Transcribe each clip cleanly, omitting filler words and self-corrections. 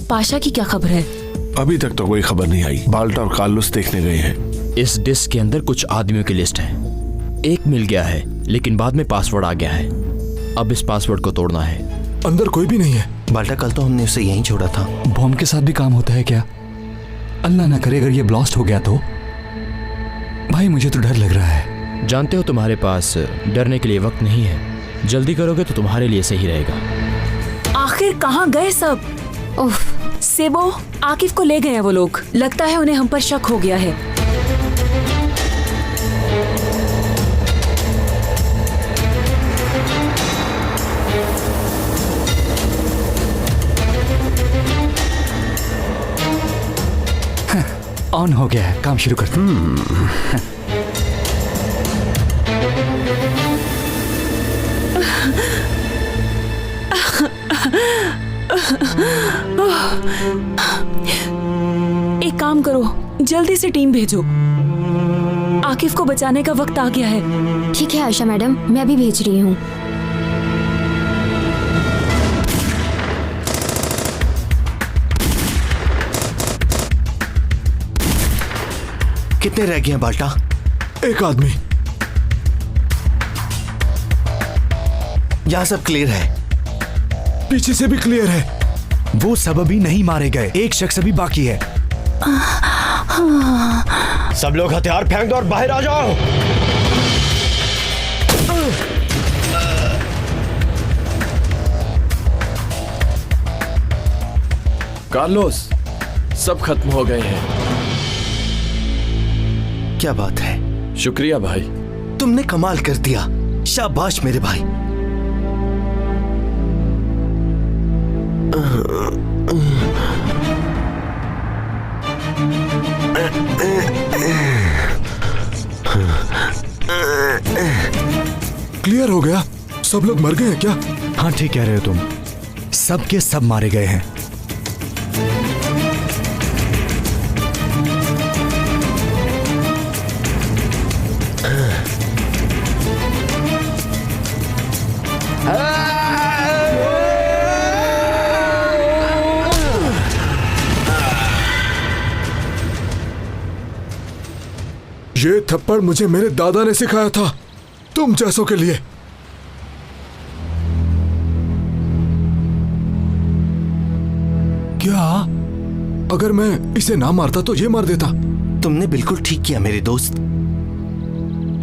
पाशा की क्या खबर है? अभी तक तो कोई खबर नहीं आई। बाल्टा और कार्लोस देखने गए हैं। इस डिस्क के अंदर कुछ आदमियों की लिस्ट है। एक मिल गया है, लेकिन बाद में पासवर्ड आ गया है। अब इस पासवर्ड को तोड़ना है। अंदर कोई भी नहीं है। बाल्टा, कल तो हमने उसे यहीं छोड़ा था। बॉम्ब के साथ भी काम होता है क्या? अल्लाह ना करे अगर ये ब्लास्ट हो गया तो। भाई मुझे तो डर लग रहा है। जानते हो तुम्हारे पास डरने के लिए वक्त नहीं है। जल्दी करोगे तो तुम्हारे लिए सही रहेगा। आखिर कहाँ गए सब? ओह, सेबो, आकिफ को ले गए हैं वो लोग। लगता है उन्हें हम पर शक हो गया है। ऑन हो गया है, काम शुरू करते हैं। एक काम करो, जल्दी से टीम भेजो। आकिफ को बचाने का वक्त आ गया है। ठीक है आयशा मैडम, मैं अभी भेज रही हूँ। कितने रह गए हैं बाल्टा? एक आदमी। यहाँ सब क्लियर है। पीछे से भी क्लियर है। वो सब अभी नहीं मारे गए, एक शख्स अभी बाकी है। सब लोग हथियार फेंक दो और बाहर आ जाओ। कार्लोस, सब खत्म हो गए हैं। क्या बात है? शुक्रिया भाई। तुमने कमाल कर दिया। शाबाश मेरे भाई। क्लियर हो गया? सब लोग मर गए हैं क्या? हाँ ठीक कह रहे हो तुम। सब के सब मारे गए हैं। ये थप्पड़ मुझे मेरे दादा ने सिखाया था, तुम जैसों के लिए। क्या? अगर मैं इसे ना मारता तो ये मार देता। तुमने बिल्कुल ठीक किया मेरे दोस्त।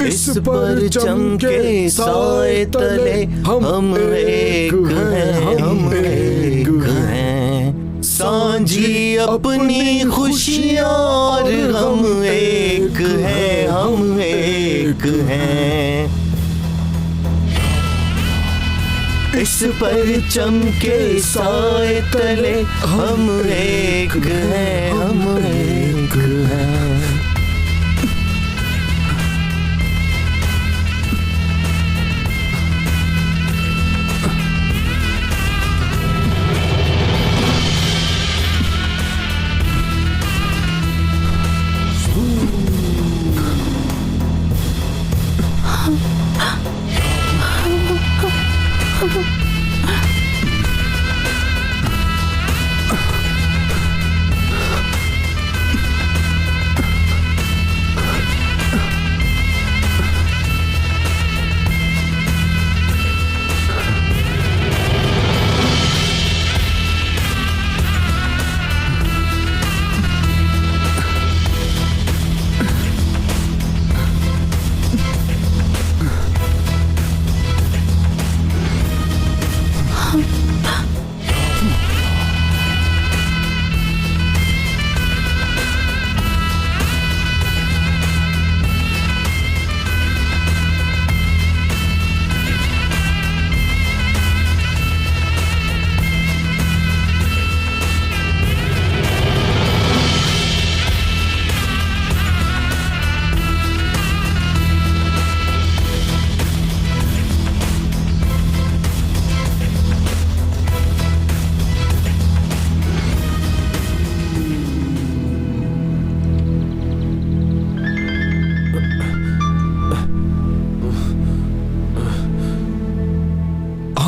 इस पर चमके साए तले हम एक हैं, हम एक हैं। सांझी अपनी खुशियां और हम एक हैं, हम एक हैं। इस पर चमके साए तले हम एक हैं, हम एक हैं।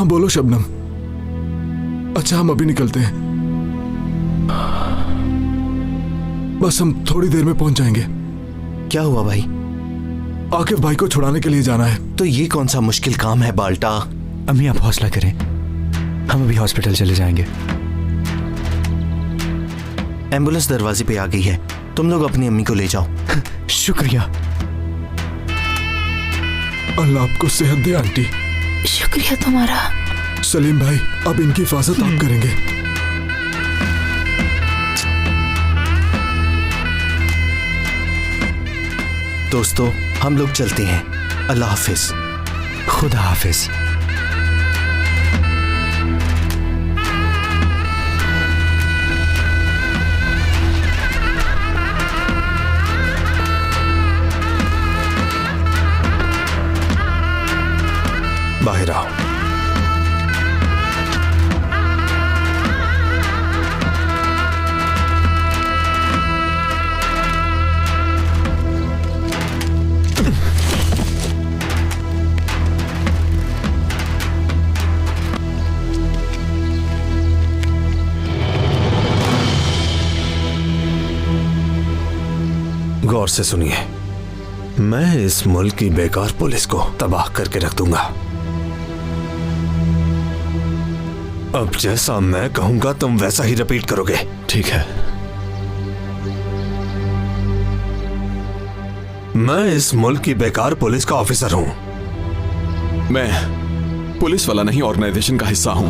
हाँ बोलो शबनम। अच्छा हम अभी निकलते हैं, बस हम थोड़ी देर में पहुंच जाएंगे। क्या हुआ भाई? आकिफ भाई को छुड़ाने के लिए जाना है। तो ये कौन सा मुश्किल काम है बाल्टा? अम्मी आप हौसला करें, हम अभी हॉस्पिटल चले जाएंगे। एम्बुलेंस दरवाजे पे आ गई है, तुम लोग अपनी अम्मी को ले जाओ। शुक्रिया। अल्लाह आपको सेहत दे आंटी। शुक्रिया तुम्हारा। सलीम भाई अब इनकी हिफाजत आप करेंगे। दोस्तों हम लोग चलते हैं, अल्लाह हाफिज। खुदा हाफिज। बाहर आओ। गौर से सुनिए, मैं इस मुल्क की बेकार पुलिस को तबाह करके रख दूंगा। अब जैसा मैं कहूंगा तुम वैसा ही रिपीट करोगे, ठीक है। मैं इस मुल्क की बेकार पुलिस का ऑफिसर हूं। मैं पुलिस वाला नहीं, ऑर्गेनाइजेशन का हिस्सा हूं।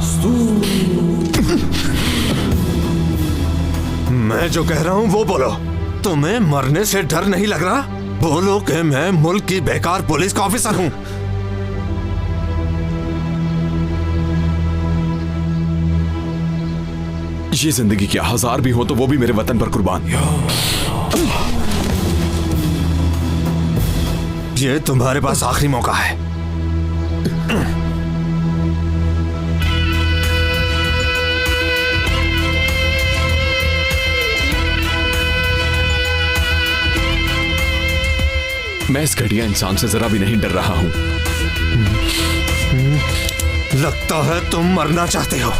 मैं जो कह रहा हूं वो बोलो। तुम्हें मरने से डर नहीं लग रहा? बोलो कि मैं मुल्क की बेकार पुलिस का ऑफिसर हूं। ये जिंदगी क्या, 1000 भी हो तो वो भी मेरे वतन पर कुर्बान। ये तुम्हारे पास आखिरी मौका है। मैं इस घटिया इंसान से जरा भी नहीं डर रहा हूं। लगता है तुम मरना चाहते हो।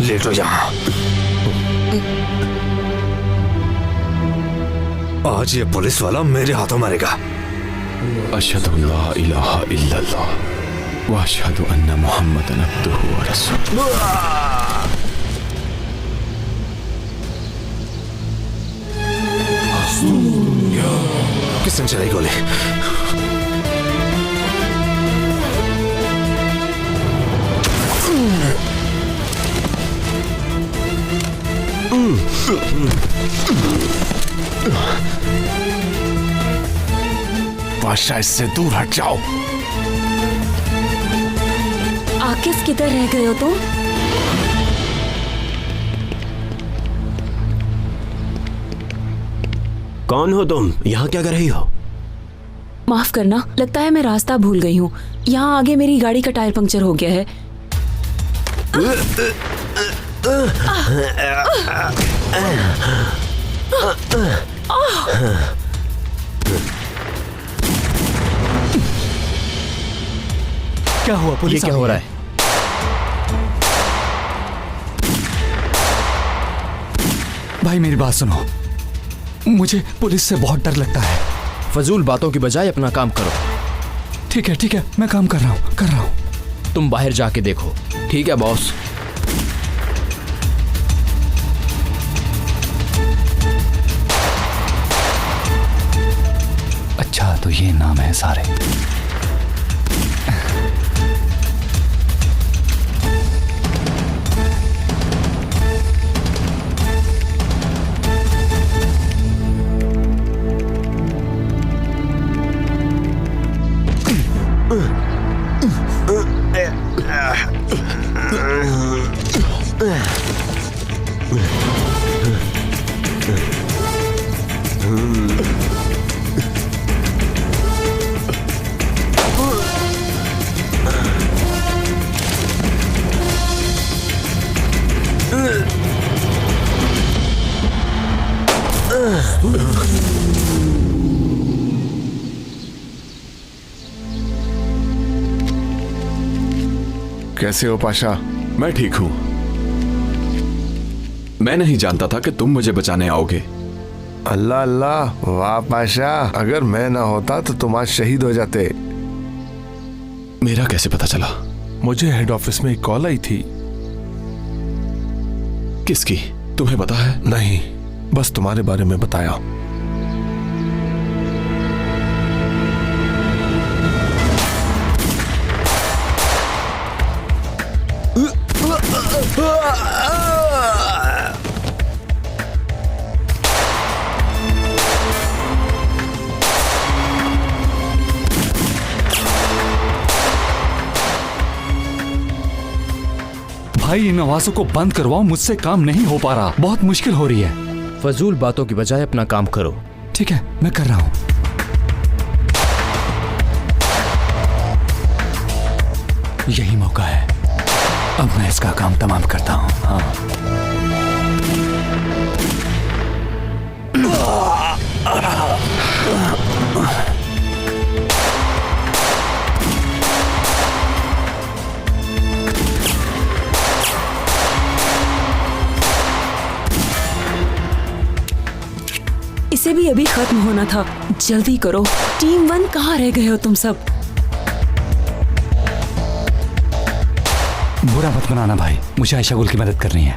लेटो यहां। आज ये पुलिस वाला मेरे हाथों मरेगा। अशहदु ला इलाहा इल्लल्लाह व अशहदु अन्ना मुहम्मदन अब्दुहु व रसूलुहु। किसने चलाई गोली? बादशाह इससे दूर हट जाओ। आकिफ किधर रह गए हो तुम? कौन हो तुम? यहाँ क्या कर रही हो? माफ करना, लगता है मैं रास्ता भूल गई हूँ। यहाँ आगे मेरी गाड़ी का टायर पंक्चर हो गया है। क्या हुआ? ये पुलिस क्या आ हो गई रहा है? है? भाई मेरी बात सुनो, मुझे पुलिस से बहुत डर लगता है। फजूल बातों की बजाय अपना काम करो। ठीक है, मैं काम कर रहा हूँ। तुम बाहर जाके देखो। ठीक है बॉस। अच्छा तो ये नाम है सारे। कैसे हो पाशा? मैं ठीक हूं। मैं नहीं जानता था कि तुम मुझे बचाने आओगे। अल्लाह अल्लाह, वाह पाशा, अगर मैं ना होता तो तुम आज शहीद हो जाते। मेरा कैसे पता चला? मुझे हेड ऑफिस में एक कॉल आई थी। किसकी? तुम्हें पता है? नहीं, बस तुम्हारे बारे में बताया। भाई इन आवाजों को बंद करवाओ, मुझसे काम नहीं हो पा रहा, बहुत मुश्किल हो रही है। फजूल बातों की बजाय अपना काम करो। ठीक है, मैं कर रहा हूं। यही मौका है, अब मैं इसका काम तमाम करता हूं। हाँ। इसे भी अभी खत्म होना था, जल्दी करो। टीम 1 कहाँ रह गए हो तुम सब? बुरा मत मनाना भाई, मुझे आयशा गुल की मदद करनी है।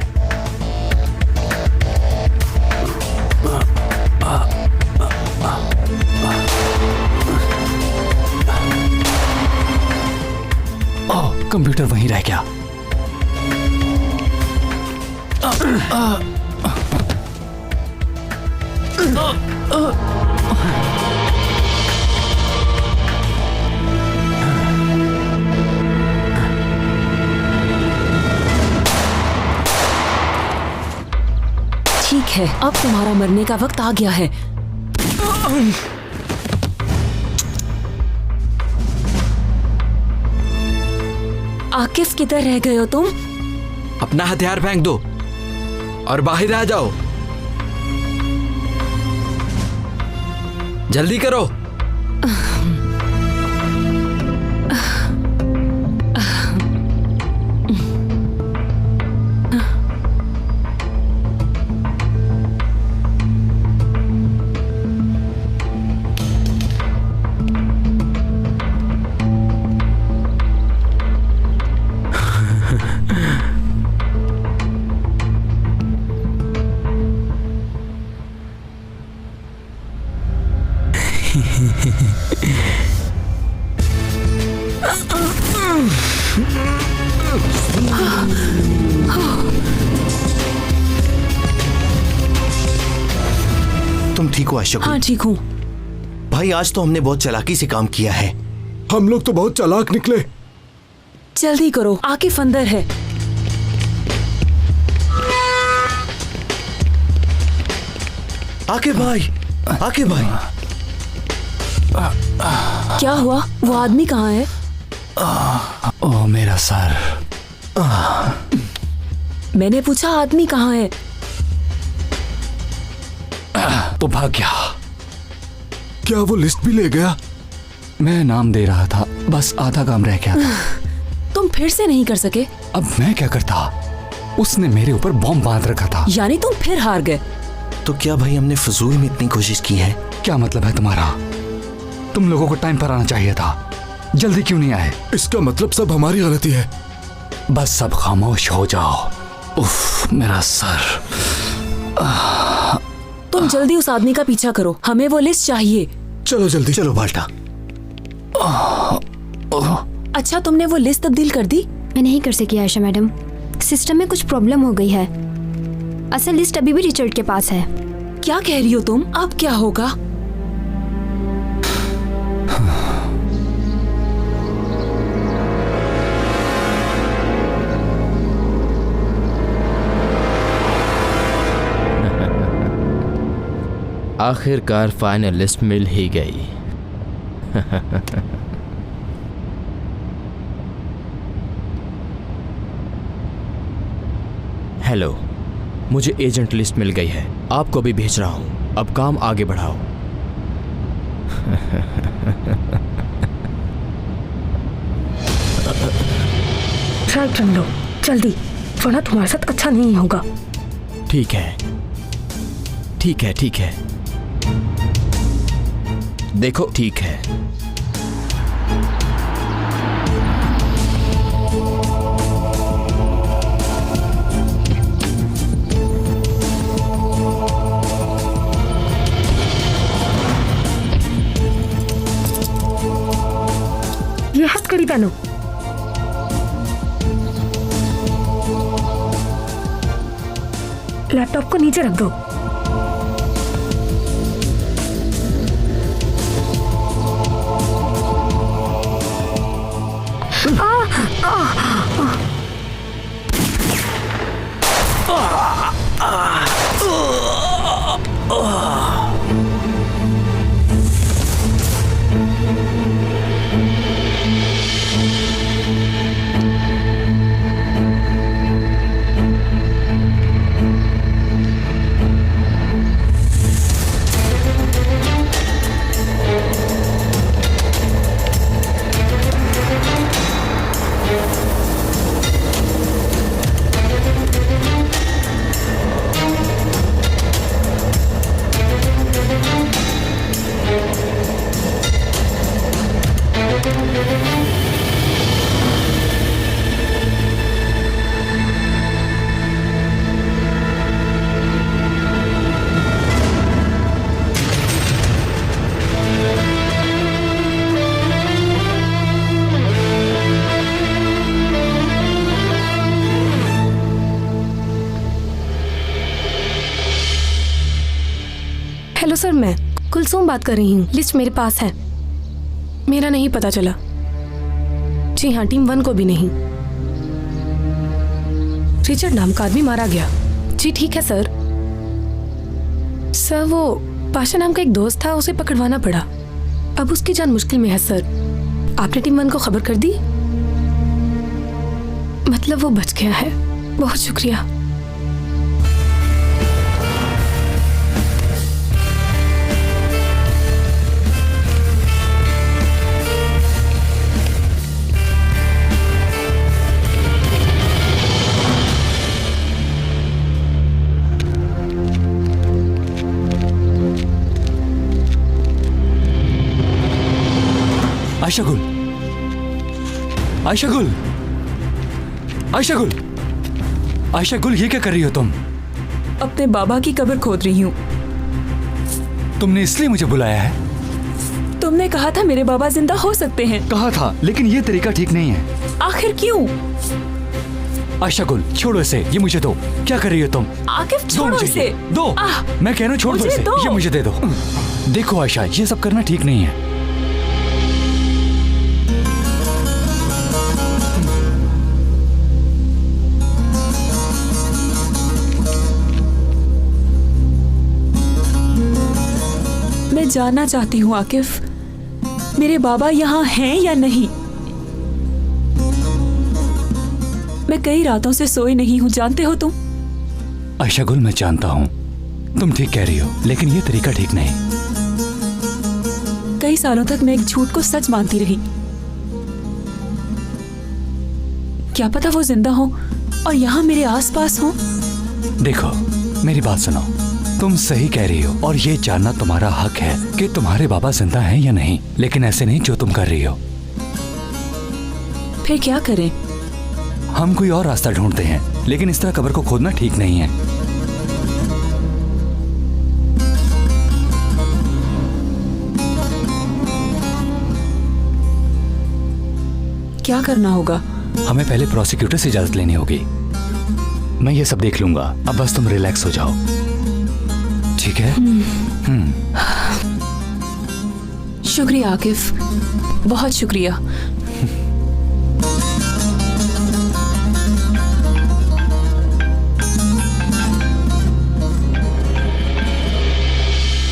ओह, कंप्यूटर वहीं रह गया। ठीक है, अब तुम्हारा मरने का वक्त आ गया है। आकिफ, किधर रह गए हो तुम? अपना हथियार फेंक दो और बाहर आ जाओ। जल्दी करो। तुम ठीक हो आयशा? हाँ ठीक हूँ। भाई आज तो हमने बहुत चालाकी से काम किया है। हम लोग तो बहुत चालाक निकले। जल्दी करो, आकिफ अंदर है। आकिफ भाई, आकिफ भाई। क्या हुआ? वो आदमी कहाँ है? ओह मेरा सर। मैंने पूछा आदमी कहाँ है? तो भाग गया। क्या वो लिस्ट भी ले गया? मैं नाम दे रहा था, बस आधा काम रह गया था। तुम फिर से नहीं कर सके? अब मैं क्या करता? उसने मेरे ऊपर बॉम्ब बांध रखा था। यानी तुम फिर हार गए? तो क्या भाई हमने फजूल में इतनी कोशिश की है? क्या मतलब है तुम्हारा? तुम लोगों को टाइम पर आना चाहिए था, जल्दी क्यों नहीं आए? इसका मतलब सब हमारी गलती है। बस सब खामोश हो जाओ। उफ, मेरा सर। तुम जल्दी उस आदमी का पीछा करो, हमें वो लिस्ट चाहिए। चलो जल्दी चलो बाल्टा। अच्छा, तुमने वो लिस्ट तब्दील कर दी? मैं नहीं कर सकी आयशा मैडम, सिस्टम में कुछ प्रॉब्लम हो गई है। असल लिस्ट अभी भी रिचर्ड के पास है। क्या कह रही हो तुम? अब क्या होगा? आखिरकार फाइनल लिस्ट मिल ही गई। हेलो, मुझे एजेंट लिस्ट मिल गई है, आपको भी भेज रहा हूं। अब काम आगे बढ़ाओ। ड्राइव रन लो जल्दी, वरना तुम्हारे साथ अच्छा नहीं होगा। ठीक है ठीक है ठीक है, देखो ठीक है। ये हथकड़ी पहनो। लैपटॉप को नीचे रख दो। हेलो सर, मैं कुलसुम बात कर रही हूँ। लिस्ट मेरे पास है। मेरा नहीं पता चला। जी हाँ, टीम 1 को भी नहीं। रिचर्ड नाम का आदमी मारा गया। जी ठीक है सर। सर वो पाशा नाम का एक दोस्त था, उसे पकड़वाना पड़ा। अब उसकी जान मुश्किल में है सर। आपने टीम 1 को खबर कर दी? मतलब वो बच गया है। बहुत शुक्रिया। आयशा गुल, आयशा गुल, आयशा गुल, आयशा गुल, ये क्या कर रही हो तुम? अपने बाबा की कब्र खोद रही हूँ। तुमने इसलिए मुझे बुलाया है? तुमने कहा था मेरे बाबा जिंदा हो सकते हैं। कहा था, लेकिन ये तरीका ठीक नहीं है। आखिर क्यों? आयशा गुल, छोड़ो इसे, ये मुझे दो। क्या कर रही हो तुम? आकिफ छोड़ो इसे। दो। मैं कह रहा हूँ छोड़ दो इसे। ये मुझे दे दो। देखो आयशा, ये सब करना ठीक नहीं है। मैं जानना चाहती हूँ आकिफ, मेरे बाबा यहाँ हैं या नहीं? मैं कई रातों से सोई नहीं हूँ, जानते हो तुम? आयशा गुल, मैं जानता हूँ तुम ठीक कह रही हो, लेकिन ये तरीका ठीक नहीं। कई सालों तक मैं एक झूठ को सच मानती रही। क्या पता वो जिंदा हो और यहाँ मेरे आसपास हो। देखो मेरी बात सुनो, तुम सही कह रही हो और ये जानना तुम्हारा हक है कि तुम्हारे बाबा जिंदा हैं या नहीं, लेकिन ऐसे नहीं जो तुम कर रही हो। फिर क्या करें? हम कोई और रास्ता ढूंढते हैं, लेकिन इस तरह कब्र को खोदना ठीक नहीं है। क्या करना होगा? हमें पहले प्रोसिक्यूटर से इजाजत लेनी होगी। मैं ये सब देख लूंगा, अब बस तुम रिलैक्स हो जाओ, ठीक है? शुक्रिया आकिफ, बहुत शुक्रिया।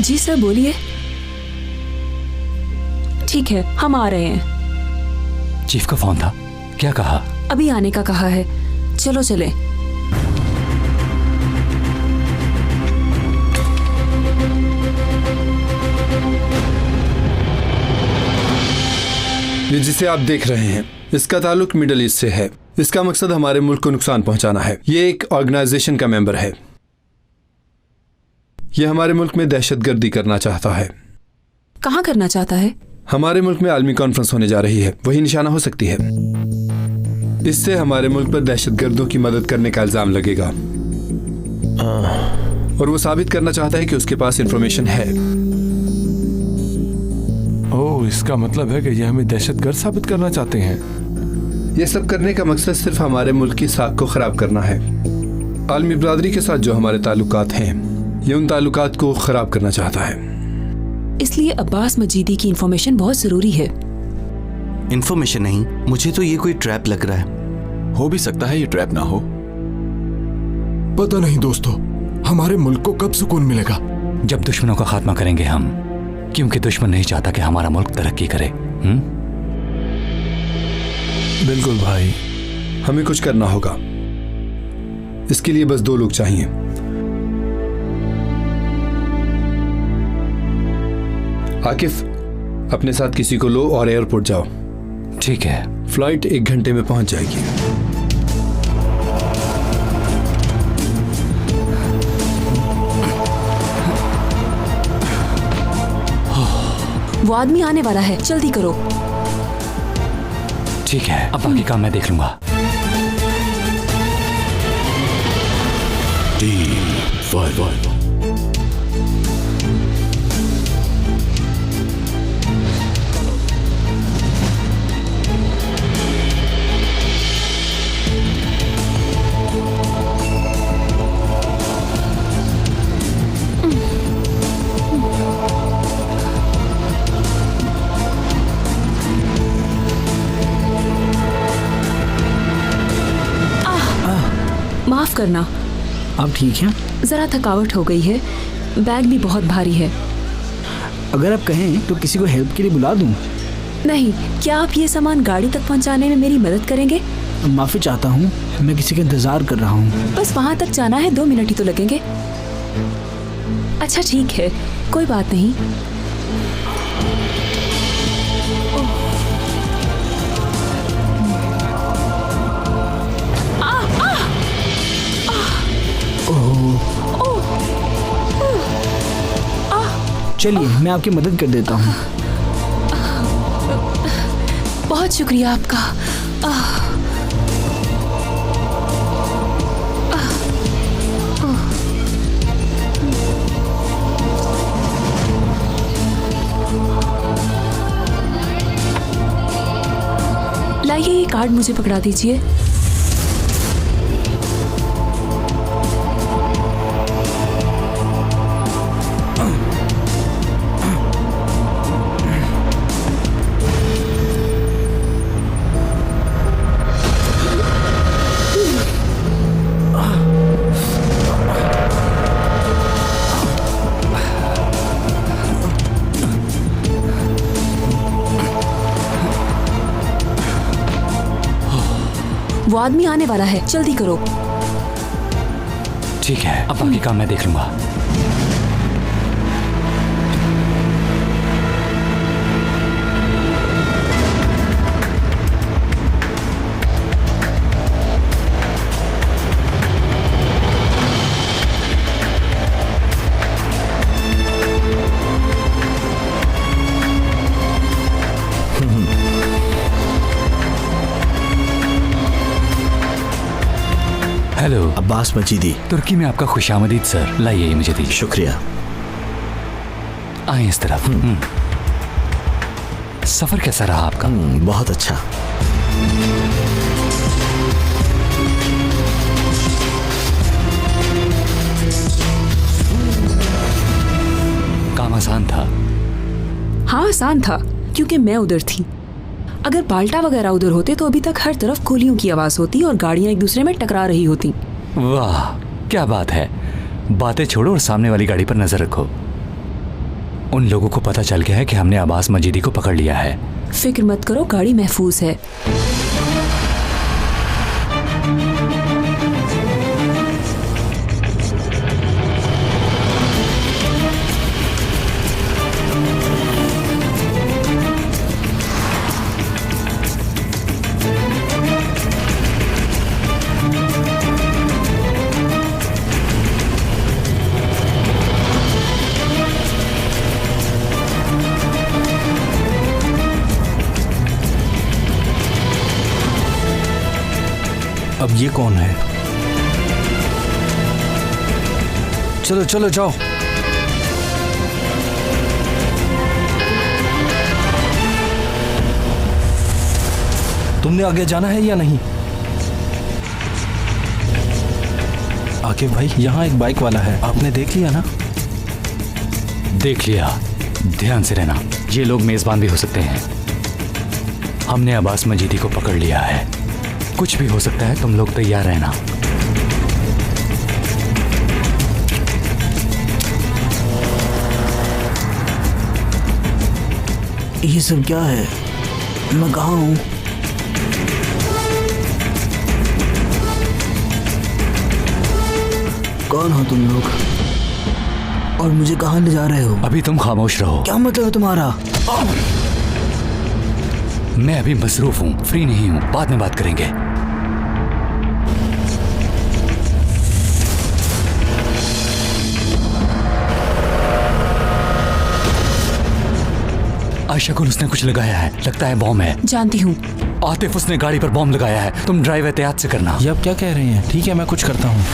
जी सर, बोलिए। ठीक है, हम आ रहे हैं। चीफ का फोन था, क्या कहा? अभी आने का कहा है। चलो चले। ये जिसे आप देख रहे हैं इसका ताल्लुक मिडल ईस्ट से है। इसका मकसद हमारे मुल्क को नुकसान पहुंचाना है। ये एक ऑर्गेनाइजेशन का मेंबर है। ये हमारे मुल्क में दहशतगर्दी करना चाहता है। कहाँ करना चाहता है? हमारे मुल्क में आलमी कॉन्फ्रेंस होने जा रही है, वही निशाना हो सकती है। इससे हमारे मुल्क पर दहशतगर्दों की मदद करने का इल्जाम लगेगा और वो साबित करना चाहता है कि उसके पास इंफॉर्मेशन है। ओह, इसका मतलब है कि ये हमें दहशतगर्द साबित करना चाहते हैं। ये सब करने का मकसद सिर्फ हमारे मुल्क की साख को खराब करना है। आलमी बरादरी के साथ जो हमारे ताल्लुकात हैं, ये उन ताल्लुकात को खराब करना चाहता है। इसलिए अब्बास मजीदी की इंफॉर्मेशन बहुत जरूरी है। इंफॉर्मेशन नहीं, मुझे तो ये कोई ट्रैप लग रहा है। हो भी सकता है ये ट्रैप ना हो। पता नहीं दोस्तों, हमारे मुल्क को कब सुकून मिलेगा? जब दुश्मनों का खात्मा करेंगे हम, क्योंकि दुश्मन नहीं चाहता कि हमारा मुल्क तरक्की करे। बिल्कुल भाई, हमें कुछ करना होगा। इसके लिए बस 2 लोग चाहिए। आकिफ, अपने साथ किसी को लो और एयरपोर्ट जाओ। ठीक है। फ्लाइट 1 घंटे में पहुंच जाएगी। वो आदमी आने वाला है, जल्दी करो। ठीक है, अब बाकी काम मैं देख लूंगा। माफ करना। आप ठीक हैं? जरा थकावट हो गई है, बैग भी बहुत भारी है। अगर आप कहें तो किसी को हेल्प के लिए बुला दूं? नहीं, क्या आप ये सामान गाड़ी तक पहुंचाने में मेरी मदद करेंगे? माफी चाहता हूँ, मैं किसी का इंतजार कर रहा हूँ। बस वहां तक जाना है, 2 मिनट ही तो लगेंगे। अच्छा ठीक है, कोई बात नहीं। चलिए, मैं आपकी मदद कर देता हूँ। बहुत शुक्रिया आपका। लाइए ये कार्ड मुझे पकड़ा दीजिए। वो आदमी आने वाला है, जल्दी करो। ठीक है, अब बाकी काम मैं देख लूंगा। हेलो, अब्बास मजीदी। तुर्की में आपका खुशामदीद सर। लाइए ये मुझे दीजिए। शुक्रिया। आए इस तरफ। सफर कैसा रहा आपका? बहुत अच्छा। काम आसान था? हाँ आसान था, क्योंकि मैं उधर थी। अगर बाल्टा वगैरह उधर होते तो अभी तक हर तरफ गोलियों की आवाज होती और गाड़ियां एक दूसरे में टकरा रही होती। वाह, क्या बात है। बातें छोड़ो और सामने वाली गाड़ी पर नजर रखो। उन लोगों को पता चल गया है कि हमने अब्बास मजीदी को पकड़ लिया है। फिक्र मत करो, गाड़ी महफूज है। अब ये कौन है? चलो चलो जाओ। तुमने आगे जाना है या नहीं? आकिब भाई, यहाँ एक बाइक वाला है, आपने देख लिया ना? देख लिया। ध्यान से रहना, ये लोग मेजबान भी हो सकते हैं। हमने अब्बास मजीदी को पकड़ लिया है, कुछ भी हो सकता है, तुम लोग तैयार रहना। ये सब क्या है? मैं कहाँ हूँ? कौन हो तुम लोग और मुझे कहाँ ले जा रहे हो? अभी तुम खामोश रहो। क्या मतलब है तुम्हारा? मैं अभी मसरूफ हूँ, फ्री नहीं हूँ, बाद में बात करेंगे। आयशा को उसने कुछ लगाया है, लगता है बॉम्ब है। जानती हूँ। आतिफ, उसने गाड़ी पर बॉम्ब लगाया है, तुम ड्राइव एहतियात से करना। ये आप क्या कह रहे हैं? ठीक है, मैं कुछ करता हूँ।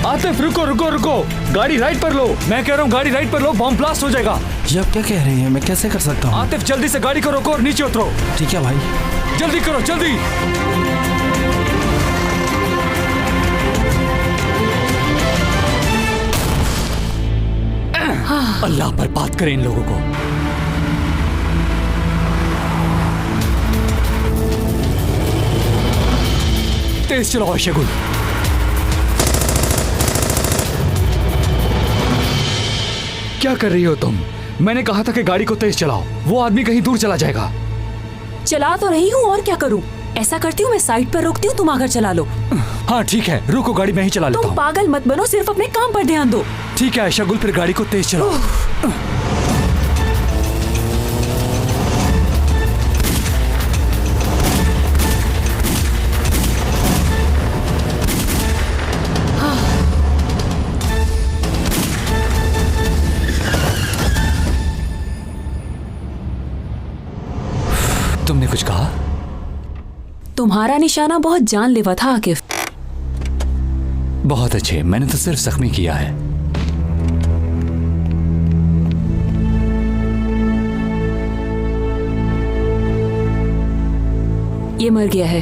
आतिफ, रुको रुको रुको, गाड़ी राइट पर लो। मैं कह रहा हूँ गाड़ी राइट पर लो, बॉम्ब ब्लास्ट हो जाएगा। ये आप क्या कह रहे हैं? मैं कैसे कर सकता हूँ? आतिफ, जल्दी से गाड़ी को रोको और नीचे उतरो। ठीक है भाई। जल्दी करो, जल्दी। अल्लाह पर बात करें इन लोगों को। तेज चलाओ आयशा गुल। क्या कर रही हो तुम? मैंने कहा था कि गाड़ी को तेज चलाओ, वो आदमी कहीं दूर चला जाएगा। चला तो रही हूँ, और क्या करूँ? ऐसा करती हूँ, मैं साइड पर रोकती हूँ, तुम आकर चला लो। हाँ ठीक है, रुको, गाड़ी मैं ही चला लेता हूँ। तुम पागल मत बनो, सिर्फ अपने काम पर ध्यान दो। ठीक है आयशा गुल, फिर गाड़ी को तेज चलाओ। तुमने कुछ कहा? तुम्हारा निशाना बहुत जानलेवा था आकिफ। बहुत अच्छे, मैंने तो सिर्फ जख्मी किया है। ये मर गया है।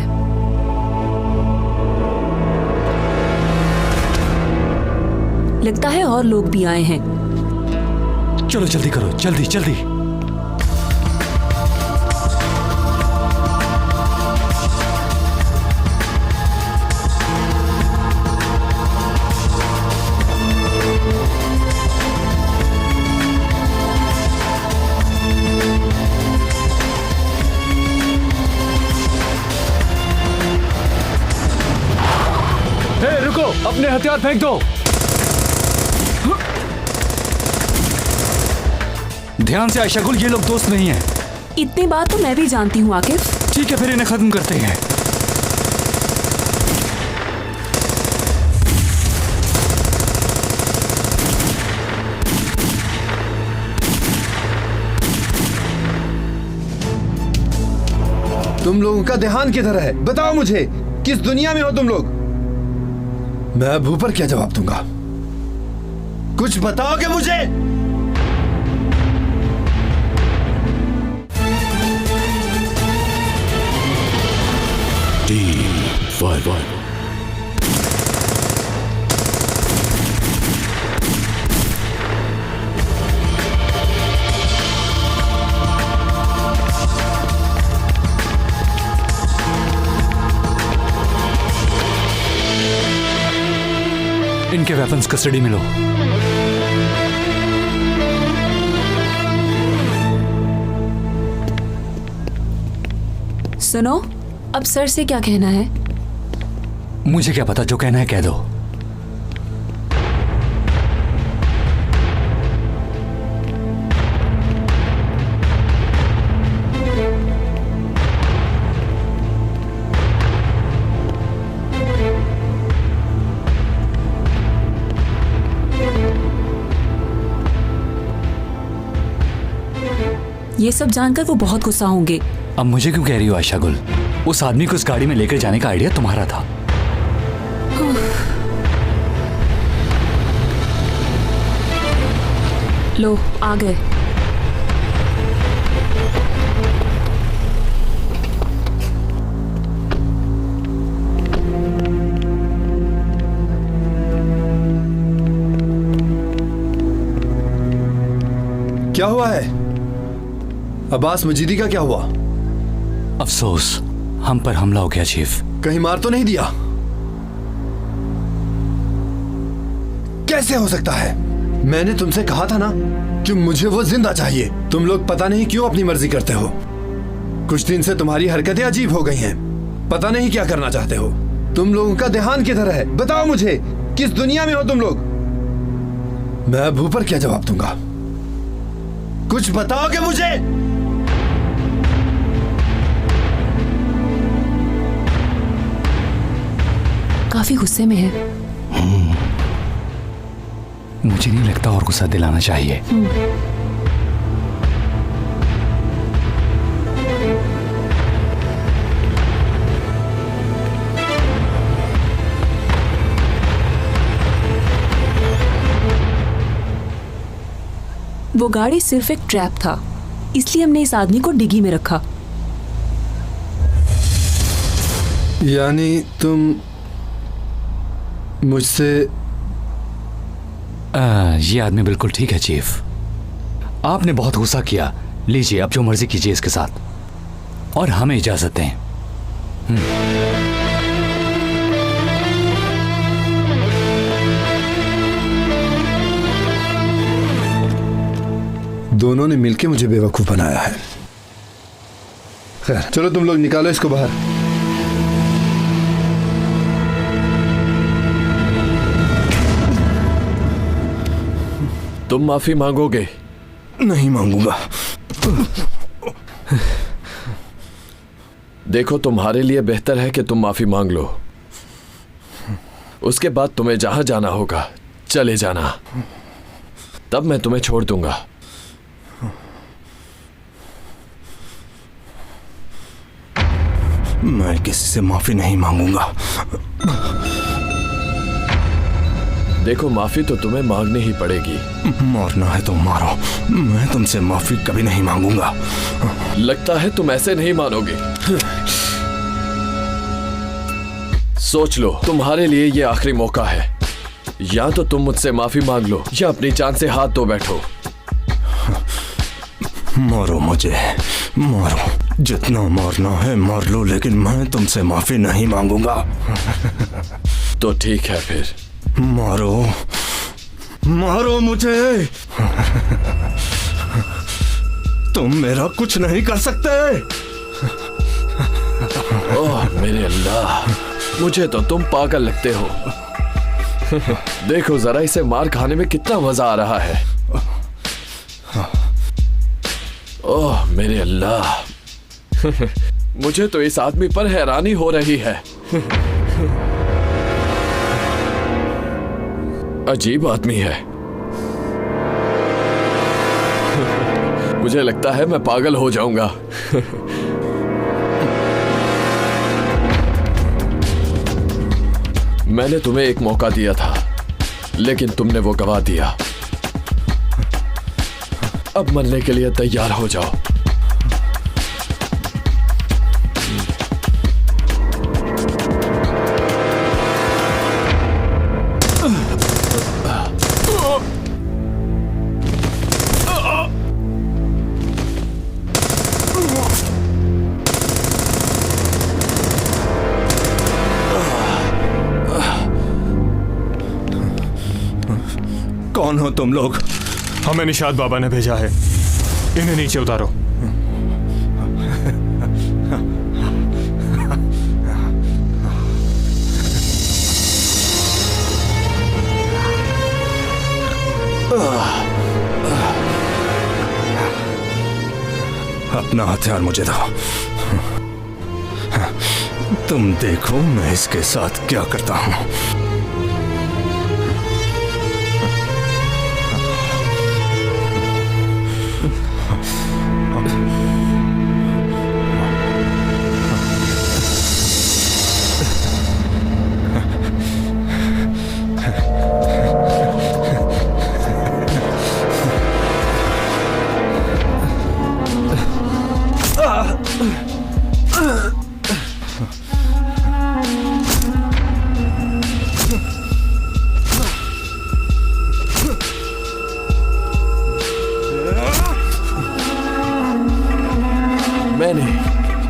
लगता है और लोग भी आए हैं। चलो जल्दी करो, जल्दी जल्दी। अपने हथियार फेंक दो। ध्यान से आयशा गुल, ये लोग दोस्त नहीं हैं। इतनी बात तो मैं भी जानती हूँ आकिफ। ठीक है, फिर इन्हें खत्म करते हैं। तुम लोगों का ध्यान किधर है? बताओ मुझे, किस दुनिया में हो तुम लोग? मैं अब ऊपर क्या जवाब दूंगा? कुछ बताओगे मुझे? टीम 5 इनके वेपन्स कस्टडी में लो। सुनो, अब सर से क्या कहना है? मुझे क्या पता, जो कहना है कह दो। ये सब जानकर वो बहुत गुस्सा होंगे। अब मुझे क्यों कह रही हो आयशा गुल? उस आदमी को उस गाड़ी में लेकर जाने का आइडिया तुम्हारा था। लो आ गए। क्या हुआ है? अब्बास मजीदी का क्या हुआ? अफसोस, हम पर हमला हो गया चीफ। कहीं मार तो नहीं दिया? कैसे हो सकता है? मैंने तुमसे कहा था ना कि मुझे वो जिंदा चाहिए। तुम लोग पता नहीं क्यों अपनी मर्जी करते हो। कुछ दिन से तुम्हारी हरकतें अजीब हो गई हैं। पता नहीं क्या करना चाहते हो। तुम लोगों का ध्यान किधर है? बताओ मुझे, किस दुनिया में हो तुम लोग? मैं अब ऊपर क्या जवाब दूंगा? कुछ बताओगे मुझे? काफी गुस्से में है। मुझे नहीं लगता और गुस्सा दिलाना चाहिए। वो गाड़ी सिर्फ एक ट्रैप था, इसलिए हमने इस आदमी को डिग्गी में रखा। यानी तुम मुझसे? ये आदमी बिल्कुल ठीक है चीफ। आपने बहुत गुस्सा किया। लीजिए, अब जो मर्जी कीजिए इसके साथ, और हमें इजाजत दें। दोनों ने मिलके मुझे बेवकूफ बनाया है। खैर, चलो तुम लोग निकालो इसको बाहर। तुम माफी मांगोगे? नहीं मांगूंगा। देखो, तुम्हारे लिए बेहतर है कि तुम माफी मांग लो। उसके बाद तुम्हें जहां जाना होगा चले जाना, तब मैं तुम्हें छोड़ दूंगा। मैं किसी से माफी नहीं मांगूंगा। देखो, माफी तो तुम्हें मांगनी ही पड़ेगी। मारना है तो मारो, मैं तुमसे माफी कभी नहीं मांगूंगा। लगता है तुम ऐसे नहीं मानोगे। सोच लो, तुम्हारे लिए ये आखिरी मौका है। या तो तुम मुझसे माफी मांग लो या अपनी जान से हाथ धो बैठो। मारो मुझे, मारो, जितना मारना है मार लो, लेकिन मैं तुमसे माफी नहीं मांगूंगा। तो ठीक है फिर, मारो, मारो मुझे। तुम मेरा कुछ नहीं कर सकते। ओह मेरे अल्लाह, मुझे तो तुम पागल लगते हो। देखो जरा, इसे मार खाने में कितना मजा आ रहा है। ओह मेरे अल्लाह, मुझे तो इस आदमी पर हैरानी हो रही है। अजीब आदमी है। मुझे लगता है मैं पागल हो जाऊंगा। मैंने तुम्हें एक मौका दिया था, लेकिन तुमने वो गवा दिया। अब मरने के लिए तैयार हो जाओ। कौन हो तुम लोग? हमें निशाद बाबा ने भेजा है, इन्हें नीचे उतारो। अपना हथियार मुझे दो। तुम देखो मैं इसके साथ क्या करता हूं।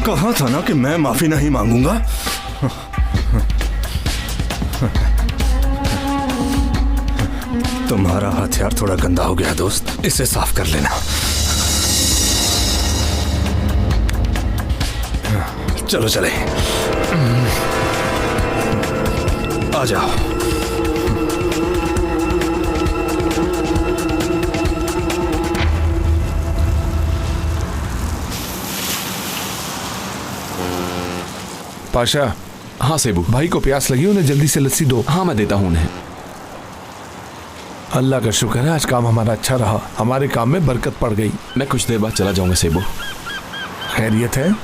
कहा था ना कि मैं माफी नहीं मांगूंगा। तुम्हारा हथियार थोड़ा गंदा हो गया दोस्त, इसे साफ कर लेना। चलो चले, आ जाओ। पाशा। हाँ सेबू। भाई को प्यास लगी, उन्हें जल्दी से लस्सी दो। हाँ मैं देता हूँ उन्हें। अल्लाह का शुक्र है आज काम हमारा अच्छा रहा, हमारे काम में बरकत पड़ गई। मैं कुछ देर बाद चला जाऊंगा सेबू। खैरियत है?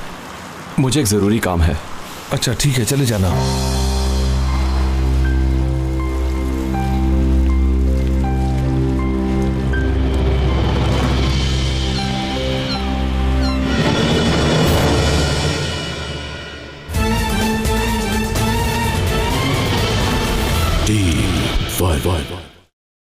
मुझे एक जरूरी काम है। अच्छा ठीक है, चले जाना।